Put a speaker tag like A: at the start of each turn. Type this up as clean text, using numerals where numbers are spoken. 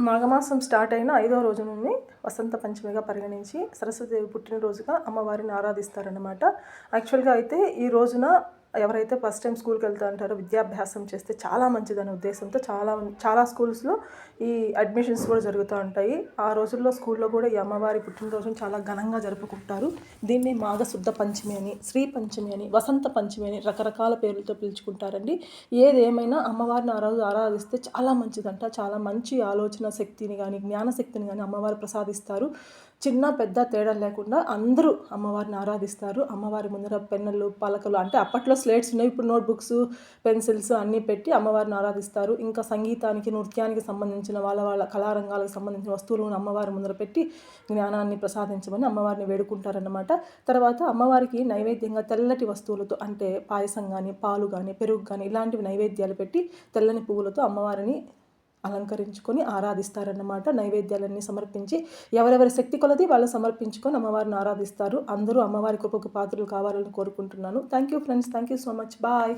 A: మాఘమాసం స్టార్ట్ అయిన 5వ రోజు నుండి వసంత పంచమిగా పరిగణించి సరస్వతీదేవి పుట్టినరోజుగా అమ్మవారిని ఆరాధిస్తారన్నమాట. యాక్చువల్గా అయితే ఈ రోజున ఎవరైతే ఫస్ట్ టైం స్కూల్కి వెళ్తూ ఉంటారో విద్యాభ్యాసం చేస్తే చాలా మంచిదనే ఉద్దేశంతో చాలా స్కూల్స్లో ఈ అడ్మిషన్స్ కూడా జరుగుతూ ఉంటాయి. ఆ రోజుల్లో స్కూల్లో కూడా ఈ అమ్మవారి పుట్టినరోజును చాలా ఘనంగా జరుపుకుంటారు. దీన్ని మాఘశుద్ధ పంచమి అని, శ్రీ పంచమి అని, వసంత పంచమి అని రకరకాల పేర్లతో పిలుచుకుంటారండి. ఏదేమైనా అమ్మవారిని ఆ రోజు ఆరాధిస్తే చాలా మంచిదంట. చాలా మంచి ఆలోచన శక్తిని కానీ జ్ఞానశక్తిని కానీ అమ్మవారు ప్రసాదిస్తారు. చిన్న పెద్ద తేడా లేకుండా అందరూ అమ్మవారిని ఆరాధిస్తారు. అమ్మవారి ముందర పెన్నులు పలకలు అంటే అప్పట్లో స్లేట్స్ ఉన్నాయి, ఇప్పుడు నోట్బుక్స్ పెన్సిల్స్ అన్నీ పెట్టి అమ్మవారిని ఆరాధిస్తారు. ఇంకా సంగీతానికి నృత్యానికి సంబంధించిన వాళ్ళ కళారంగాలకు సంబంధించిన వస్తువులను అమ్మవారి ముందర పెట్టి జ్ఞానాన్ని ప్రసాదించమని అమ్మవారిని వేడుకుంటారన్నమాట. తర్వాత అమ్మవారికి నైవేద్యంగా తెల్లటి వస్తువులతో అంటే పాయసం కానీ పాలు కానీ పెరుగు కానీ ఇలాంటివి నైవేద్యాలు పెట్టి తెల్లని పువ్వులతో అమ్మవారిని అలంకరించుకొని ఆరాధిస్తారన్నమాట. నైవేద్యాలన్నీ సమర్పించి ఎవరెవరి శక్తి కొలది వాళ్ళు సమర్పించుకొని అమ్మవారిని ఆరాధిస్తారు. అందరూ అమ్మవారి కృపకు పాత్రలు కావాలని కోరుకుంటున్నాను. Thank you friends, thank you so much, bye.